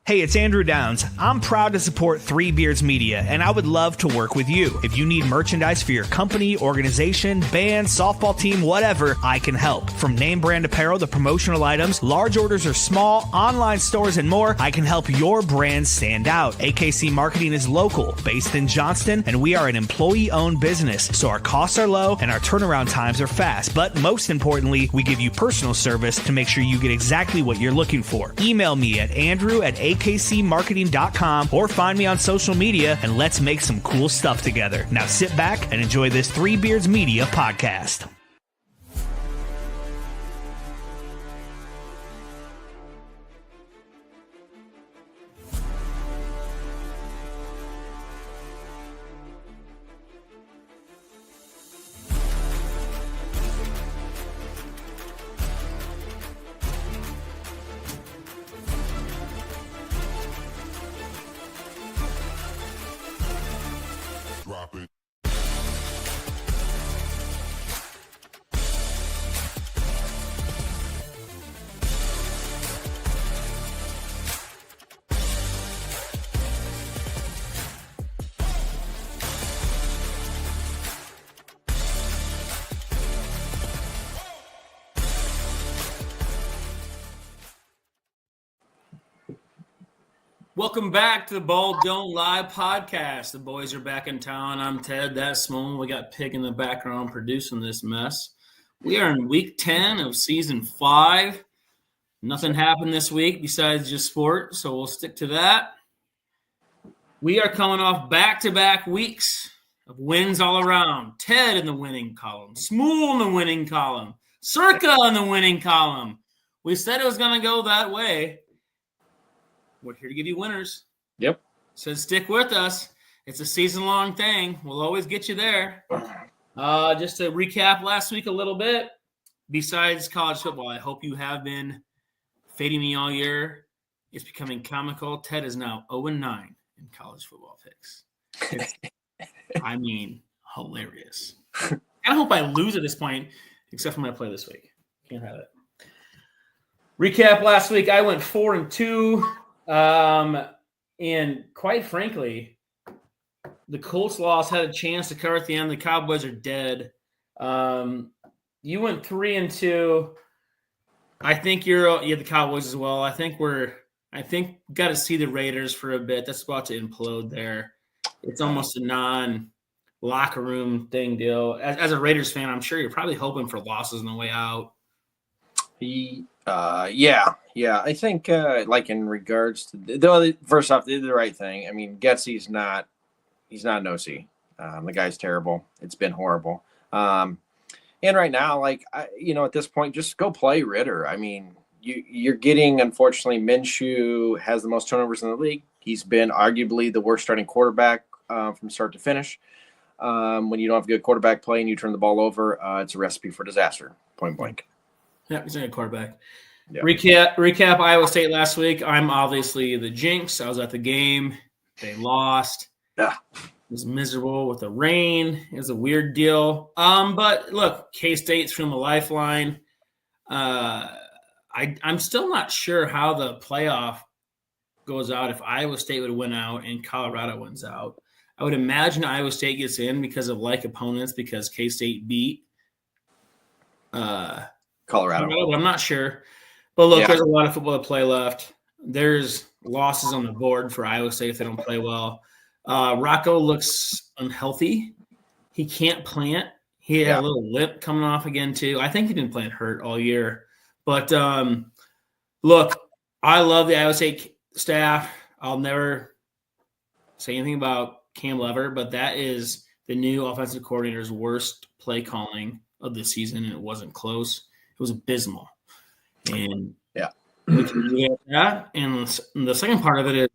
Hey, it's Andrew Downs. I'm proud to support Three Beards Media, and I would love to work with you. If you need merchandise for your company, organization, band, softball team, whatever, I can help. From name brand apparel to promotional items, large orders or small, online stores, and more, I can help your brand stand out. AKC Marketing is local, based in Johnston, and we are an employee-owned business, so our costs are low and our turnaround times are fast. But most importantly, we give you personal service to make sure you get exactly what you're looking for. Email me at andrew@akcmarketing.com or find me on social media, and let's make some cool stuff together. Now sit back and enjoy this Three Beards Media podcast. Welcome back to the Bald Don't Lie podcast. The boys are back in town. I'm Ted. That's Smone. We got Pig in the background producing this mess. We are in week 10 of season 5. Nothing happened this week besides just sport, so we'll stick to that. We are coming off back-to-back weeks of wins all around. Ted in the winning column, Smool in the winning column, Circa in the winning column. We said it was going to go that way. We're here to give you winners. Yep. So stick with us. It's a season-long thing. We'll always get you there. Just to recap last week a little bit, besides college football, I hope you have been fading me all year. It's becoming comical. Ted is now 0-9 in college football picks. I mean, hilarious. I hope I lose at this point, except for my play this week. Can't have it. Recap last week, I went 4-2. And quite frankly, the Colts loss had a chance to cover at the end. The Cowboys are dead. You went 3-2. I think you have the Cowboys as well. I think got to see the Raiders for a bit. That's about to implode there. It's almost a non-locker room thing deal. As a Raiders fan, I'm sure you're probably hoping for losses on the way out. Yeah. I think, like in regards to first off, they did the right thing. I mean, Getsy's he's not an OC. The guy's terrible. It's been horrible. And right now, at this point, just go play Ritter. I mean, you're getting, unfortunately, Minshew has the most turnovers in the league. He's been arguably the worst starting quarterback from start to finish. When you don't have good quarterback play and you turn the ball over, it's a recipe for disaster, point blank. Yeah, he's a quarterback. Yeah. Recap Iowa State last week. I'm obviously the jinx. I was at the game. They lost. Yeah. It was miserable with the rain. It was a weird deal. But look, K-State's from a lifeline. I'm still not sure how the playoff goes out if Iowa State would win out and Colorado wins out. I would imagine Iowa State gets in because of like opponents because K-State beat Colorado. But I'm not sure. But look, There's a lot of football to play left. There's losses on the board for Iowa State if they don't play well. Rocco looks unhealthy. He can't plant. He had a little lip coming off again, too. I think he's been playing hurt all year. But, look, I love the Iowa State staff. I'll never say anything about Cam Lever, but that is the new offensive coordinator's worst play calling of the season, and it wasn't close. It was abysmal. And we can do that. And the second part of it is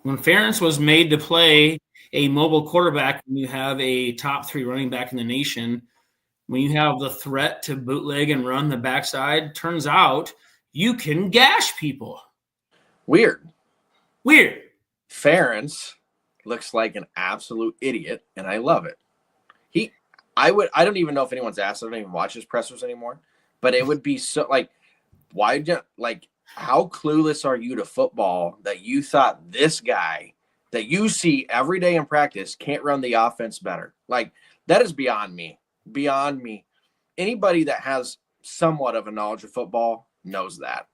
when Ferentz was made to play a mobile quarterback, when you have a top 3 running back in the nation, when you have the threat to bootleg and run the backside, turns out you can gash people. Weird. Ferentz looks like an absolute idiot, and I love it. I don't even know if anyone's asked. I don't even watch his pressers anymore. But it would be so why how clueless are you to football that you thought this guy that you see every day in practice can't run the offense better? Like, that is beyond me. Beyond me. Anybody that has somewhat of a knowledge of football knows that.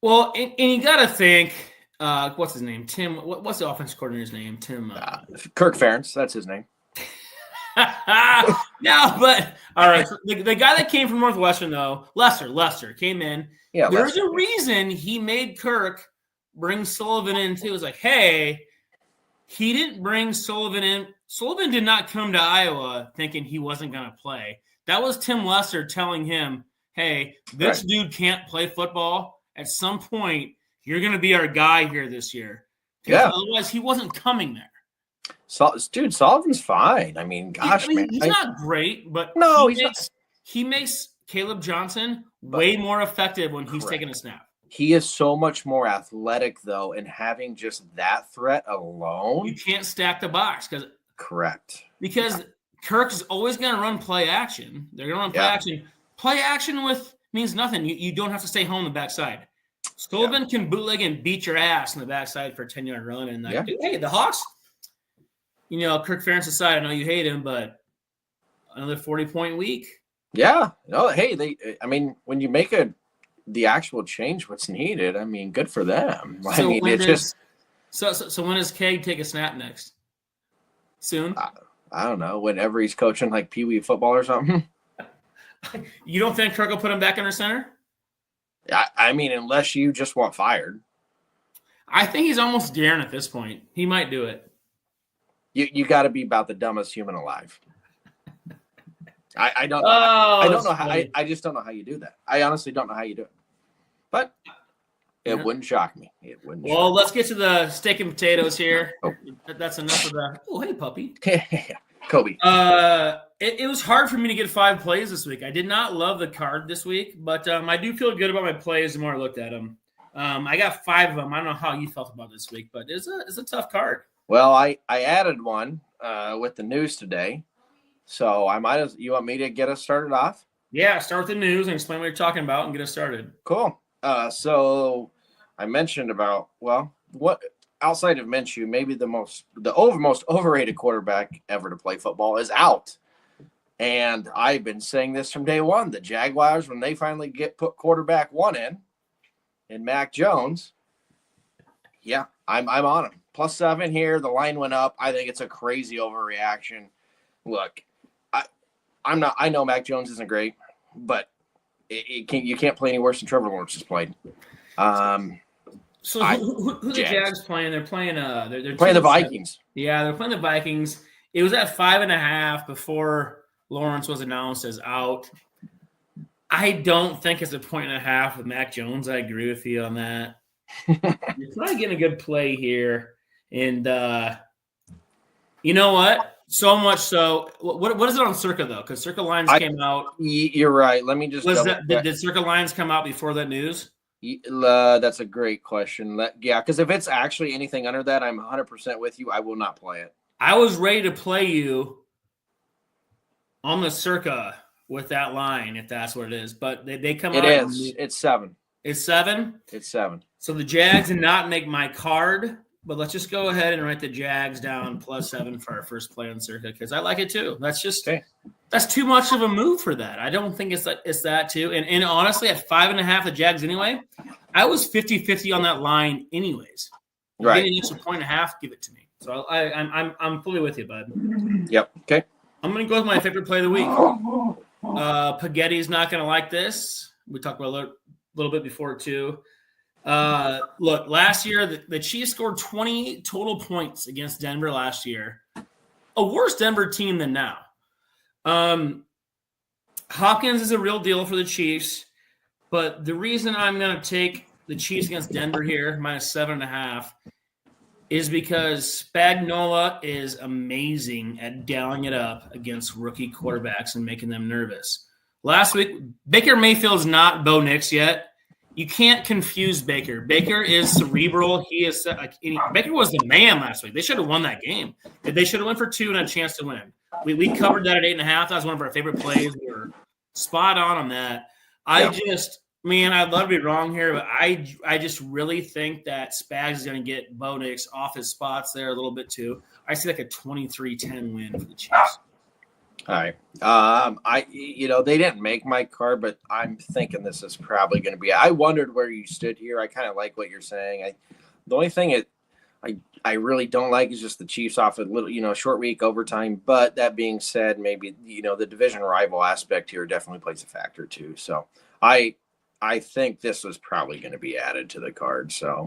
Well, and you got to think, what's his name? Tim. What's the offense coordinator's name? Tim. Kirk Ferentz. That's his name. No, but all right. So the guy that came from Northwestern, though, Lester came in. Yeah, there's a reason he made Kirk bring Sullivan in too. It was like, hey, he didn't bring Sullivan in. Sullivan did not come to Iowa thinking he wasn't going to play. That was Tim Lester telling him, hey, this dude can't play football. At some point, you're going to be our guy here this year. Yeah. Otherwise, he wasn't coming there. Dude, Sullivan's fine. I mean, gosh, man. He's not great, but no, he makes Caleb Johnson way more effective when he's taking a snap. He is so much more athletic, though, and having just that threat alone. You can't stack the box. Because Kirk's always going to run play action. They're going to run play action. Play action means nothing. You don't have to stay home the backside. Sullivan can bootleg and beat your ass in the backside for a 10-yard run. And hey, the Hawks, Kirk Ferentz aside, I know you hate him, but another 40-point week. Yeah. No, hey, when you make the actual change what's needed, I mean, good for them. So when does Keg take a snap next? Soon? I don't know. Whenever he's coaching like Pee Wee football or something. You don't think Kirk will put him back under center? I mean, unless you just want fired. I think he's almost daring at this point. He might do it. You got to be about the dumbest human alive. I don't know. I don't know how. I just don't know how you do that. I honestly don't know how you do it. But it wouldn't shock me. Well, let's get to the steak and potatoes here. Oh. That's enough of that. Oh, hey, puppy. Kobe. It was hard for me to get 5 plays this week. I did not love the card this week, but I do feel good about my plays the more I looked at them. I got 5 of them. I don't know how you felt about this week, but it's a tough card. Well, I added one with the news today, so you want me to get us started off? Yeah, start with the news and explain what you're talking about and get us started. Cool. So I mentioned about what outside of Minshew, maybe the most overrated quarterback ever to play football is out. And I've been saying this from day one. The Jaguars, when they finally put quarterback 1 in Mac Jones, yeah, I'm on him. +7 here. The line went up. I think it's a crazy overreaction. Look, I know Mac Jones isn't great, but you can't play any worse than Trevor Lawrence has played. So who the Jags playing? They're playing they're playing the Vikings. Yeah, they're playing the Vikings. It was at 5.5 before Lawrence was announced as out. I don't think it's a 1.5 with Mac Jones. I agree with you on that. You're probably getting a good play here. And you know what? So much so. What is it on Circa, though? Because Circa lines came out. You're right. Let me just did Circa lines come out before that news? That's a great question. Because if it's actually anything under that, I'm 100% with you. I will not play it. I was ready to play you on the Circa with that line, if that's what it is. But they come out. It is. It's 7. It's 7? It's 7. So the Jags did not make my card, but let's just go ahead and write the Jags down +7 for our first play on Circa because I like it too. That's just that's too much of a move for that. I don't think it's that too. And honestly, at 5.5, the Jags anyway, I was 50-50 on that line anyways. Right. Getting an extra 1.5, give it to me. So I'm fully with you, bud. Yep. Okay. I'm gonna go with my favorite play of the week. Pagetti's not gonna like this. We talked about a little bit before too. Look, last year the Chiefs scored 20 total points against Denver last year. A worse Denver team than now. Hopkins is a real deal for the Chiefs, but the reason I'm going to take the Chiefs against Denver here, -7.5, is because Spagnuolo is amazing at dialing it up against rookie quarterbacks and making them nervous. Last week, Baker Mayfield's not Bo Nix yet. You can't confuse Baker. Baker is cerebral. He is Baker was the man last week. They should have won that game. They should have went for 2 and had a chance to win. We covered that at 8.5. That was one of our favorite plays. We were spot on that. I just Man, I'd love to be wrong here, but I just really think that Spags is going to get Bo Nix off his spots there a little bit too. I see like a 23-10 win for the Chiefs. All right. They didn't make my card, but I'm thinking this is probably going to be. I wondered where you stood here. I kind of like what you're saying. The only thing I really don't like is just the Chiefs off a little, short week overtime. But that being said, maybe the division rival aspect here definitely plays a factor too. So I think this was probably going to be added to the card. So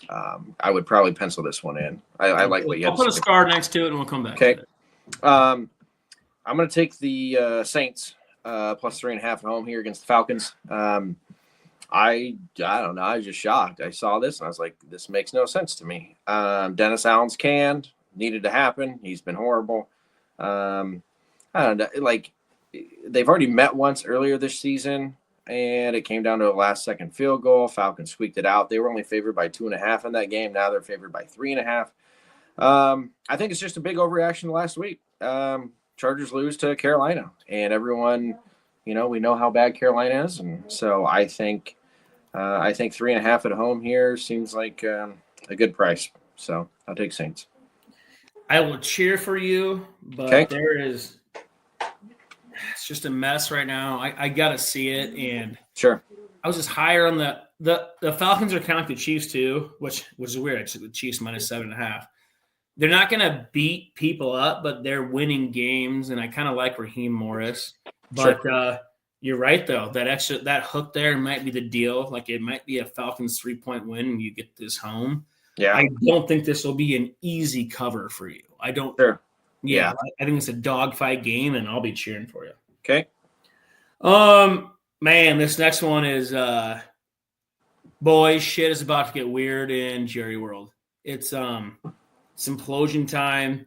I would probably pencil this one in. I like what you had to say. I'll put a star next to it, and we'll come back. Okay. I'm going to take the Saints plus 3.5 at home here against the Falcons. I don't know. I was just shocked. I saw this and I was like, this makes no sense to me. Dennis Allen's canned. Needed to happen. He's been horrible. I don't know. Like, they've already met once earlier this season, and it came down to a last-second field goal. Falcons squeaked it out. They were only favored by 2.5 in that game. Now they're favored by 3.5. I think it's just a big overreaction last week. Chargers lose to Carolina, and everyone, we know how bad Carolina is, and so I think 3.5 at home here seems like a good price. So I'll take Saints. I will cheer for you, but it's just a mess right now. I gotta see it, and sure, I was just higher on the Falcons are kind of like the Chiefs too, which is weird. Actually, the Chiefs minus 7.5. They're not going to beat people up, but they're winning games, and I kind of like Raheem Morris. But you're right, though. That hook there might be the deal. Like, it might be a Falcons 3-point win and you get this home. Yeah. I don't think this will be an easy cover for you. I don't. Sure. Yeah. I think it's a dogfight game, and I'll be cheering for you. Okay. Man, this next one is boys, shit is about to get weird in Jerry World. It's implosion time.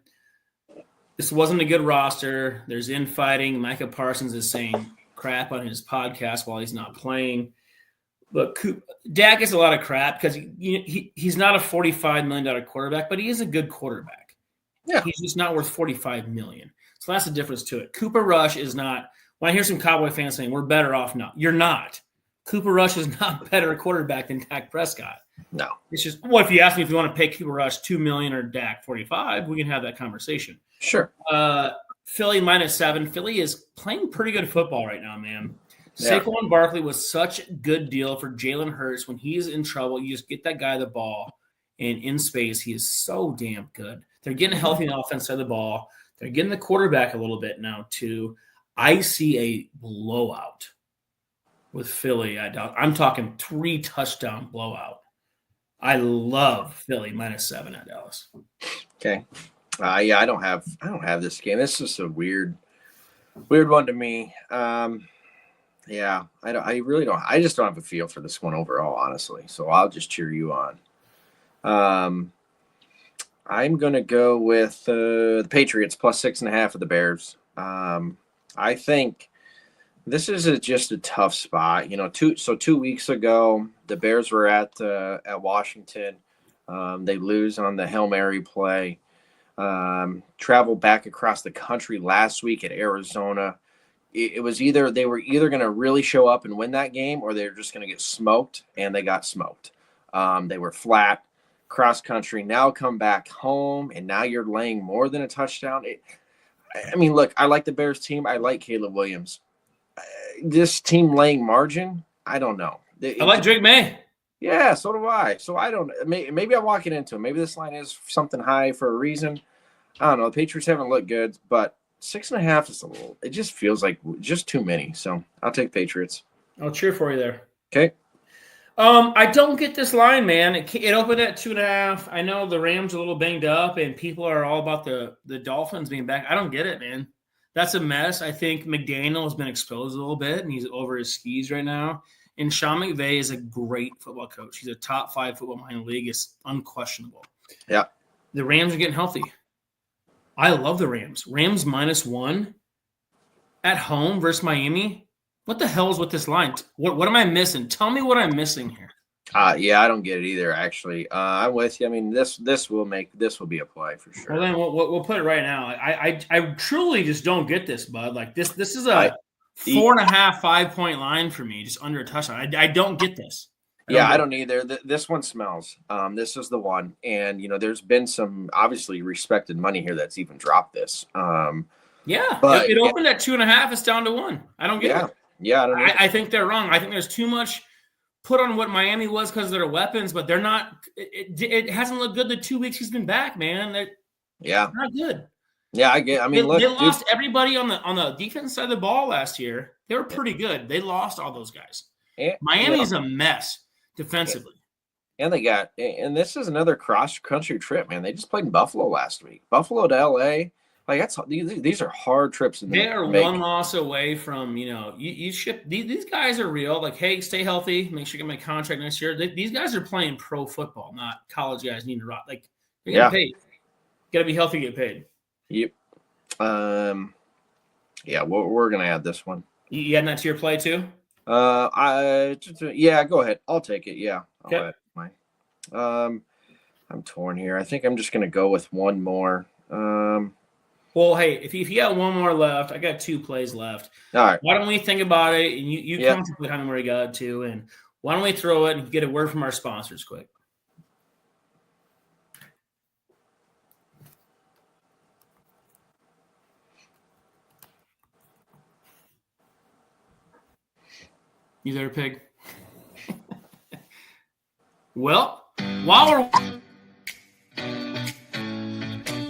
This wasn't a good roster. There's infighting. Micah Parsons is saying crap on his podcast while he's not playing. But Dak gets a lot of crap because he's not a $45 million quarterback, but he is a good quarterback. Yeah. He's just not worth $45 million. So that's the difference to it. Cooper Rush is not – when I hear some Cowboy fans saying we're better off now, you're not. Cooper Rush is not a better quarterback than Dak Prescott. No. It's just, if you ask me if you want to pay Cooper Rush $2 million or Dak $45, we can have that conversation. Sure. Philly minus 7. Philly is playing pretty good football right now, man. Yeah. Saquon Barkley was such a good deal for Jalen Hurts. When he's in trouble, you just get that guy the ball, and in space, he is so damn good. They're getting healthy on the offense side of the ball. They're getting the quarterback a little bit now, too. I see a blowout with Philly. I'm talking 3-touchdown blowout. I love Philly minus 7 at Dallas. Okay. I don't have this game. This is a weird one to me. Yeah, I really don't. I just don't have a feel for this one overall, honestly. So I'll just cheer you on. I'm gonna go with the Patriots plus 6.5 of the Bears. I think this is just a tough spot. 2 weeks ago, the Bears were at Washington. They lose on the Hail Mary play. Travel back across the country last week at Arizona. It was they were either going to really show up and win that game, or they were just going to get smoked, and they got smoked. They were flat cross country. Now come back home, and now you're laying more than a touchdown. Look, I like the Bears team. I like Caleb Williams. This team laying margin, I don't know. I like Drake May. Yeah, so do I. So I don't. Maybe I'm walking into it. Maybe this line is something high for a reason. I don't know. The Patriots haven't looked good, but 6.5 is a little. It just feels like just too many. So I'll take Patriots. I'll cheer for you there. Okay. I don't get this line, man. It opened at 2.5. I know the Rams are a little banged up, and people are all about the Dolphins being back. I don't get it, man. That's a mess. I think McDaniel has been exposed a little bit, and he's over his skis right now. And Sean McVay is a great football coach. He's a top 5 football mind in the league. It's unquestionable. Yeah. The Rams are getting healthy. I love the Rams. Rams minus 1 at home versus Miami. What the hell is with this line? What am I missing? Tell me what I'm missing here. Yeah, I don't get it either, actually. I'm with you. This will be a play for sure. Well, then we'll put it right now. I truly just don't get this, bud. Like this is a 4.5, 5-point line for me, just under a touchdown. I don't get this. I don't either. This one smells. This is the one. And, there's been some obviously respected money here that's even dropped this. But it opened at 2.5. It's down to 1. I don't get it. Yeah, I think they're wrong. I think there's too much put on what Miami was because of their weapons, but they're not. It hasn't looked good the 2 weeks he's been back, man. They're not good. Yeah, I get. I mean, they lost everybody on the defense side of the ball last year. They were pretty good. They lost all those guys. Miami's a mess defensively. And this is another cross-country trip, man. They just played in Buffalo last week. Buffalo to LA. Like these are hard trips. They are one loss away from, you ship these guys are real. Like, hey, stay healthy. Make sure you get my contract next year. These guys are playing pro football, not college guys needing to rock. Like, they're getting paid. Got to be healthy, get paid. Yep. We're gonna add this one. You adding that to your play too? Go ahead. I'll take it. Yeah. Okay. I'm torn here. I think I'm just gonna go with one more. Well, hey, if you got one more left, I got 2 plays left. All right. Why don't we think about it and you contemplate how many more you got to, and why don't we throw it and get a word from our sponsors quick? You there, Pig? Well, while we're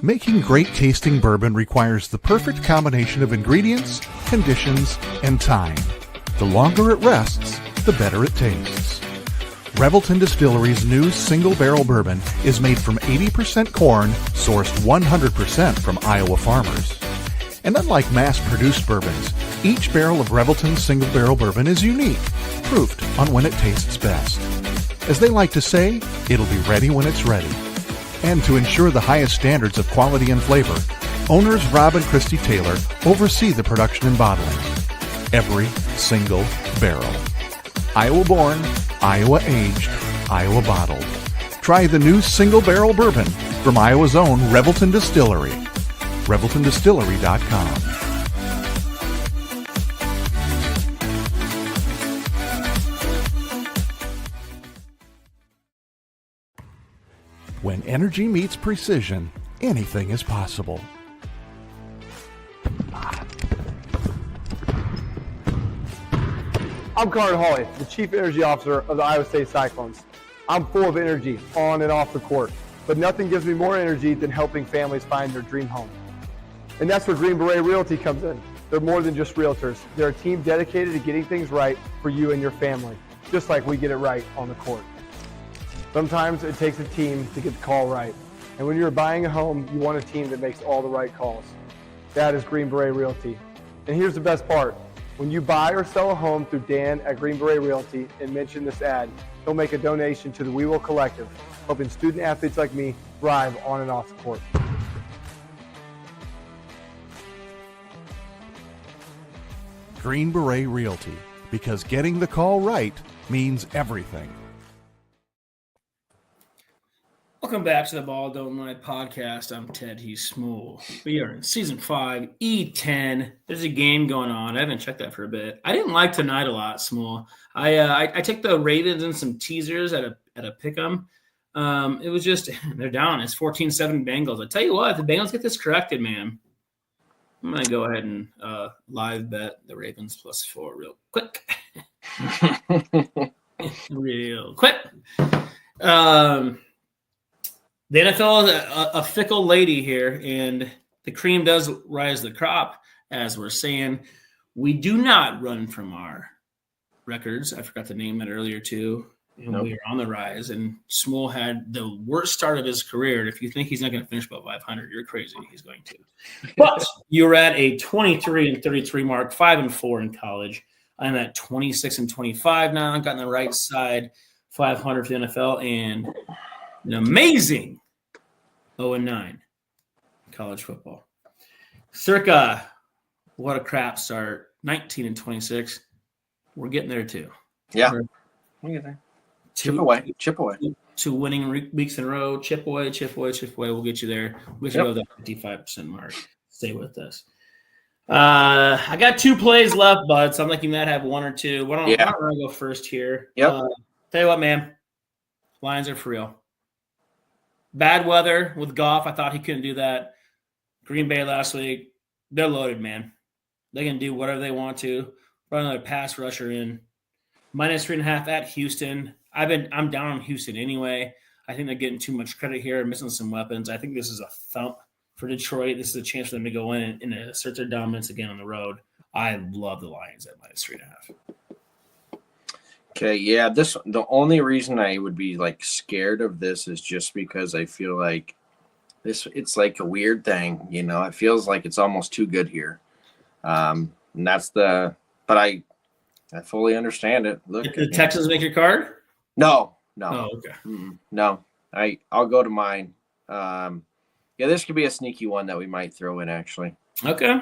making great tasting bourbon requires the perfect combination of ingredients, conditions, and time. The longer it rests, the better it tastes. Revelton Distillery's new single barrel bourbon is made from 80% corn, sourced 100% from Iowa farmers. And unlike mass-produced bourbons, each barrel of Revelton's single barrel bourbon is unique, proofed on when it tastes best. As they like to say, it'll be ready when it's ready. And to ensure the highest standards of quality and flavor, owners Rob and Christy Taylor oversee the production and bottling. Every single barrel. Iowa born, Iowa aged, Iowa bottled. Try the new single barrel bourbon from Iowa's own Revelton Distillery. ReveltonDistillery.com. When energy meets precision, anything is possible. I'm Carter Hawley, the Chief Energy Officer of the Iowa State Cyclones. I'm full of energy on and off the court, but nothing gives me more energy than helping families find their dream home. And that's where Green Beret Realty comes in. They're more than just realtors. They're a team dedicated to getting things right for you and your family, just like we get it right on the court. Sometimes it takes a team to get the call right. And when you're buying a home, you want a team that makes all the right calls. That is Green Beret Realty. And here's the best part. When you buy or sell a home through Dan at Green Beret Realty and mention this ad, he'll make a donation to the We Will Collective, helping student athletes like me thrive on and off the court. Green Beret Realty, because getting the call right means everything. Welcome back to the Ball Don't Lie podcast. I'm Ted Small. We are in season 5, E10. There's a game going on. I haven't checked that for a bit. I didn't like tonight a lot, Small. I took the Ravens and some teasers at a pick'em. It was just they're down. It's 14-7 Bengals. I tell you what, if the Bengals get this corrected, man, I'm gonna go ahead and live bet the Ravens +4 real quick. Real quick. The NFL is a fickle lady here, and the cream does rise to the crop, as we're saying. We do not run from our records. I forgot to name it earlier, too. And We are on the rise, and Small had the worst start of his career. And if you think he's not going to finish above 500, you're crazy. He's going to. But you're at a 23-33 mark, 5-4 in college. I'm at 26-25 now. I've gotten the right side, 500 for the NFL, and an amazing 0-9 in college football. Circa, what a crap start, 19-26. We're getting there too. Yeah, we'll get there. Chip away. 2 winning weeks in a row. Chip away. We'll get you there. We should go to that 55% mark. Stay with us. I got 2 plays left, bud. So I'm like you might have 1 or 2. Why don't I go first here? Yep. Tell you what, man. Lions are for real. Bad weather with Goff. I thought he couldn't do that. Green Bay last week. They're loaded, man. They can do whatever they want to. Run another pass rusher in. -3.5 at Houston. I'm down on Houston anyway. I think they're getting too much credit here, missing some weapons. I think this is a thump for Detroit. This is a chance for them to go in and assert their dominance again on the road. I love the Lions at -3.5. Okay, yeah. The only reason I would be like scared of this is just because I feel like it's like a weird thing, you know. It feels like it's almost too good here. And but I fully understand it. Look, Did the Texans make your card? No. Oh, okay. No. I'll go to mine. Yeah, this could be a sneaky one that we might throw in actually. Okay.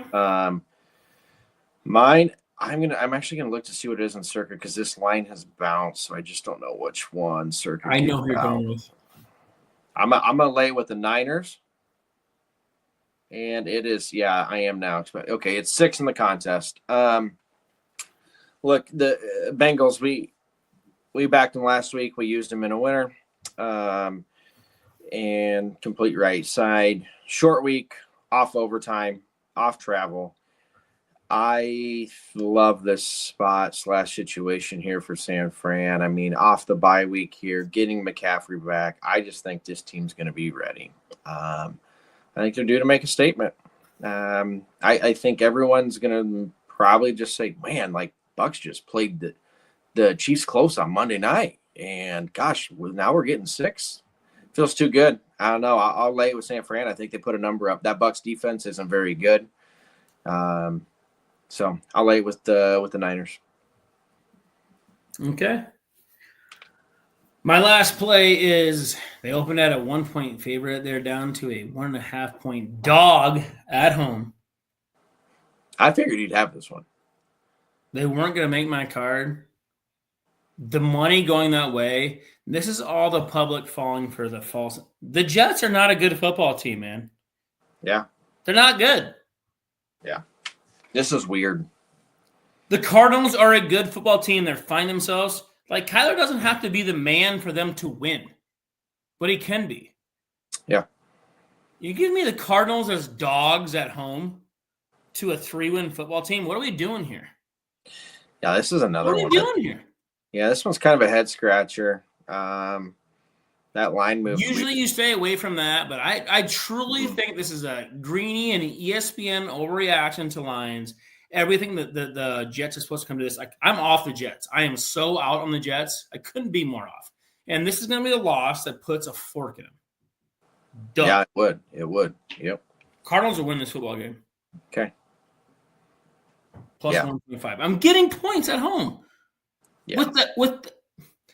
Mine, I'm actually gonna look to see what it is in Circa because this line has bounced, so I just don't know which one Circa. I know who you're going with. I'm gonna lay with the Niners. And it is, yeah, I am now. Okay, it's 6 in the contest. Look, the Bengals, we backed them last week. We used them in a winner. And complete right side. Short week, off overtime, off travel. I love this spot/situation here for San Fran. I mean, off the bye week here, getting McCaffrey back. I just think this team's going to be ready. I think they're due to make a statement. I think everyone's going to probably just say, man, like Bucs just played the Chiefs close on Monday night. And gosh, now we're getting 6. Feels too good. I don't know. I'll lay it with San Fran. I think they put a number up. That Bucs defense isn't very good. So I'll lay it with the Niners. Okay. My last play is they opened at a 1-point favorite. They're down to a 1.5-point dog at home. I figured you'd have this one. They weren't going to make my card. The money going that way. This is all the public falling for the false. The Jets are not a good football team, man. Yeah. They're not good. Yeah. This is weird. The Cardinals are a good football team. They're fine themselves. Like, Kyler doesn't have to be the man for them to win, but he can be. Yeah. You give me the Cardinals as dogs at home to a 3-win football team. What are we doing here? Yeah, this is another one. What are we doing here? Yeah, this one's kind of a head scratcher. That line move. Usually you stay away from that, but I truly think this is a Greeny and ESPN overreaction to lines. Everything that the Jets are supposed to come to this. I'm off the Jets. I am so out on the Jets. I couldn't be more off. And this is going to be the loss that puts a fork in them. Duh. Yeah, it would. It would. Yep. Cardinals will win this football game. Okay. Plus 1.5. I'm getting points at home. Yeah. With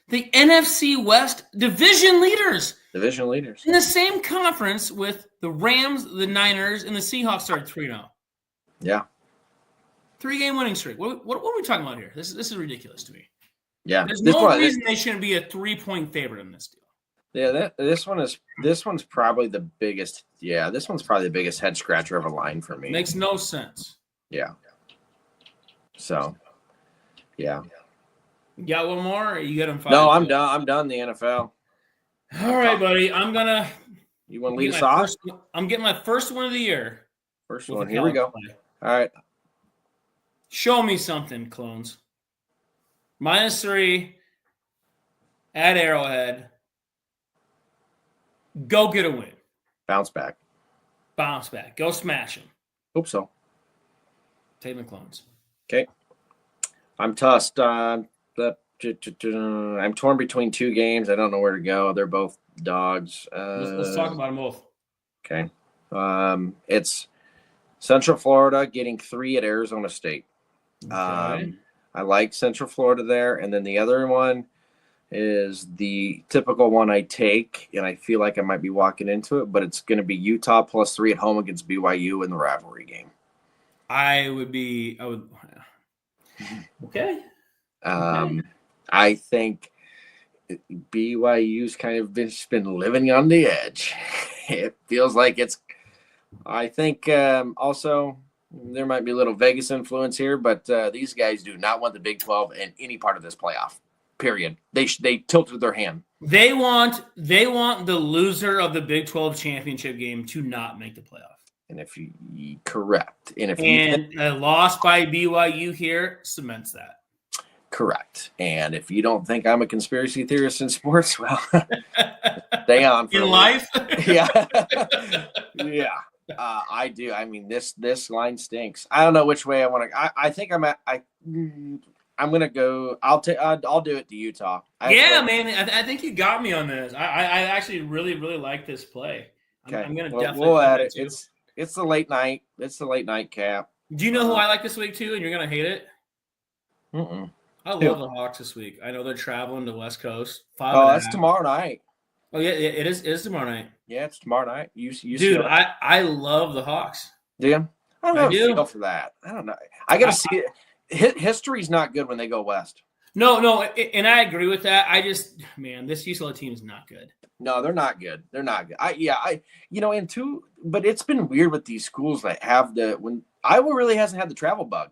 the NFC West division leaders. Division leaders. In the same conference with the Rams, the Niners, and the Seahawks started 3-0. Yeah. 3-game winning streak. What are we talking about here? This is ridiculous to me. Yeah. There's no reason they shouldn't be a 3-point favorite in this deal. Yeah, this one's probably the biggest. Yeah, this one's probably the biggest head scratcher of a line for me. Makes no sense. Yeah. So, yeah. You got one more? Or you got them 5? No, I'm done. I'm done the NFL. All right, buddy. You want to lead us off? I'm getting my first one of the year. First one. Here we go. Play. All right. Show me something, clones. -3 at Arrowhead. Go get a win. Bounce back. Go smash him. Hope so. Take the clones. Okay. I'm tossed. I'm torn between 2 games. I don't know where to go. They're both dogs. Let's talk about them both. Okay. It's Central Florida getting 3 at Arizona State. Okay. I like Central Florida there. And then the other one is the typical one I take, and I feel like I might be walking into it, but it's going to be Utah +3 at home against BYU in the rivalry game. I would. Okay. I think BYU's kind of been living on the edge. It feels like it's. I think also there might be a little Vegas influence here, but these guys do not want the Big 12 in any part of this playoff. Period. They tilted their hand. They want the loser of the Big 12 championship game to not make the playoff. And if you correct, and a loss by BYU here cements that. Correct. And if you don't think I'm a conspiracy theorist in sports, well, stay on for in life. Yeah, yeah. I do. I mean, this line stinks. I don't know which way I want to. I think I'm gonna go. I'll do it to Utah. Man. I think you got me on this. I actually really like this play. Okay. I'm gonna definitely. We'll add it. It's the late night. It's the late night cap. Do you know who I like this week too? And you're gonna hate it. I love the Hawks this week. I know they're traveling to West Coast. That's tomorrow night. Oh yeah, it is tomorrow night. Yeah, it's tomorrow night. Dude, I love the Hawks. Do you? I don't have a feel for that. I don't know. I got to see it. History's not good when they go west. No, and I agree with that. This UCLA team is not good. No, they're not good. They're not good. But it's been weird with these schools that have when Iowa really hasn't had the travel bug.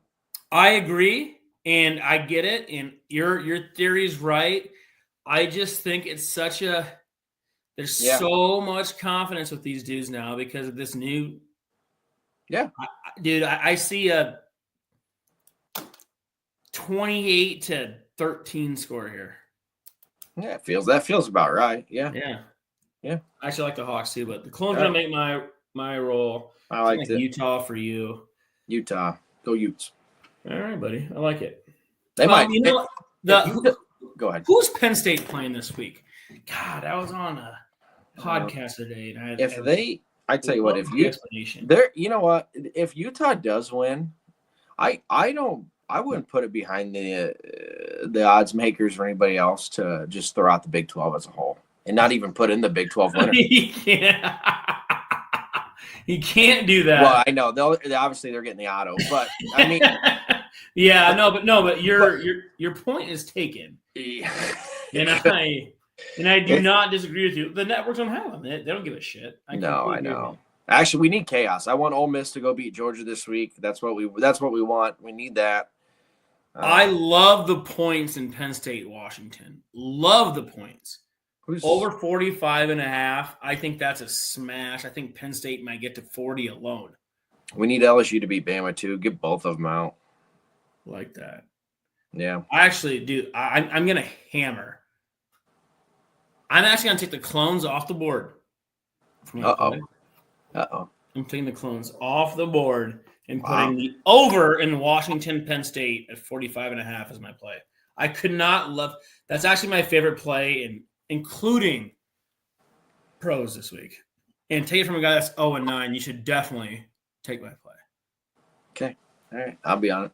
I agree. And I get it, and your theory is right. I just think it's there's so much confidence with these dudes now because of this new. Yeah, I see a 28-13 score here. Yeah, that feels about right. Yeah. I actually like the Hawks too, but the Clones gonna make my role. I like it. Utah for you. Utah, go Utes. All right, buddy. I like it. They might. Go ahead. Who's Penn State playing this week? God, I was on a podcast today, and I tell you what, if Utah does win, I wouldn't put it behind the odds makers or anybody else to just throw out the Big 12 as a whole and not even put in the Big 12 winner. He can't do that. Well, I know obviously they're getting the auto, but I mean, yeah, but your point is taken. Yeah. And I do not disagree with you. The networks don't have them. They don't give a shit. I know. Actually, we need chaos. I want Ole Miss to go beat Georgia this week. That's what we want. We need that. I love the points in Penn State, Washington. Love the points. Over 45.5. I think that's a smash. I think Penn State might get to 40 alone. We need LSU to beat Bama too. Get both of them out. Like that. Yeah. I actually do. I'm going to hammer. I'm actually going to take the Clones off the board. Uh-oh. I'm taking the Clones off the board and putting the over in Washington, Penn State at 45.5 as my play. I could not love – that's actually my favorite play, including pros this week. And take it from a guy that's 0-9. You should definitely take my play. Okay. All right. I'll be on it.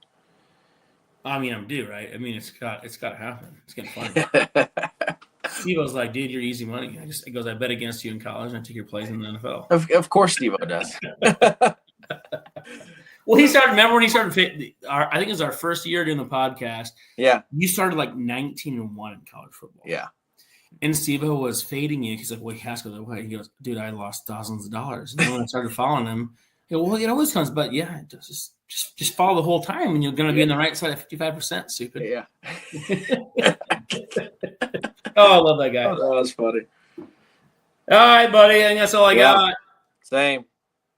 I mean, I'm due, right? I mean, it's got to happen. It's getting fun. Steve-O's like, dude, you're easy money. He goes, I bet against you in college, and I take your plays in the NFL. Of course Steve-O does. Well, remember when he started, I think it was our first year doing the podcast. Yeah. You started like 19-1 in college football. Yeah. And Steve-O was fading you. He's like, well, he has to go that way. He goes, dude, I lost thousands of dollars. And then when I started following him, well, it always comes, but yeah, just follow the whole time, and you're going to be on the right side of 55%. Stupid. Yeah. Oh, I love that guy. Oh, that was funny. All right, buddy. I think that's all I got. Same.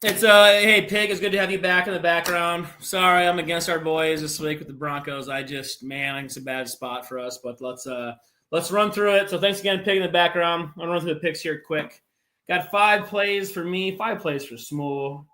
It's hey, Pig, it's good to have you back in the background. Sorry, I'm against our boys this week with the Broncos. I think it's a bad spot for us, but let's run through it. So thanks again, Pig, in the background. I'm gonna run through the picks here quick. Got 5 plays for me, 5 plays for Small.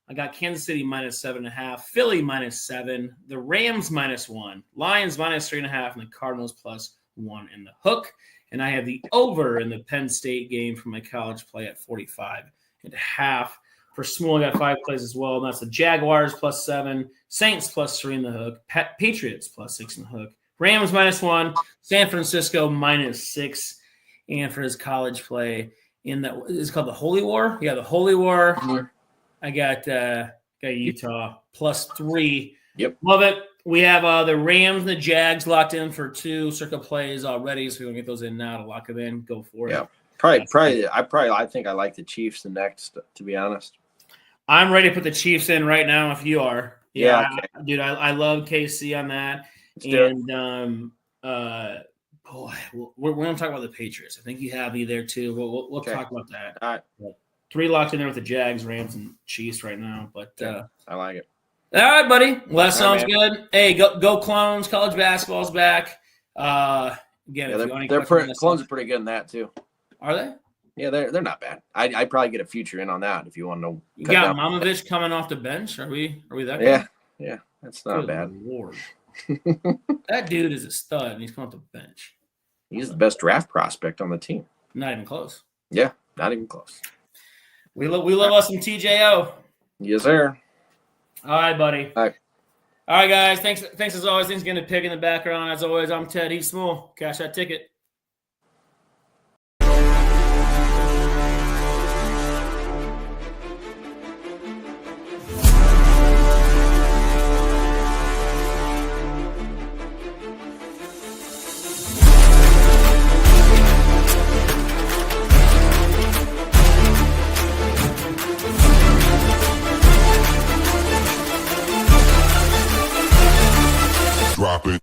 I got Kansas City -7.5, Philly -7, the Rams -1, Lions -3.5, and the Cardinals +1 in the hook. And I have the over in the Penn State game for my college play at 45.5. For Small, I got 5 plays as well. And that's the Jaguars +7, Saints +3 in the hook, Patriots +6 in the hook, Rams -1, San Francisco -6. And for his college play it's called the Holy War. Yeah, the Holy War. Mm-hmm. I got Utah +3. Yep. Love it. We have the Rams and the Jags locked in for 2 circa plays already, so we're going to get those in now to lock them in. Go for it. Yeah. Probably. I think I like the Chiefs the next, to be honest. I'm ready to put the Chiefs in right now if you are. Yeah, okay. Dude, I love KC on that. Let's do it. And boy, we're going to talk about the Patriots. I think you have me there too. We'll Okay. talk about that. All right. 3 locked in there with the Jags, Rams, and Chiefs right now. But I like it. all right, buddy. Well, that sounds man. good. Hey, go Clones. College basketball's back. Again, Yeah, if you want Clones are pretty good in that too. Are they? Yeah, they're not bad. I'd probably get a future in on that if you want to know. You got Mamovich coming off the bench. Are we that Yeah, good? yeah, that's not Good bad. Lord. That dude is a stud, and he's coming off the bench. He's the best draft prospect on the team. Not even close. Yeah, not even close. We love us some TJO. Yes, sir. All right, buddy. All right. All right, guys. Thanks as always. Thanks getting a pick in the background. As always, I'm Ted. He's Small. Cash that ticket. Drop it.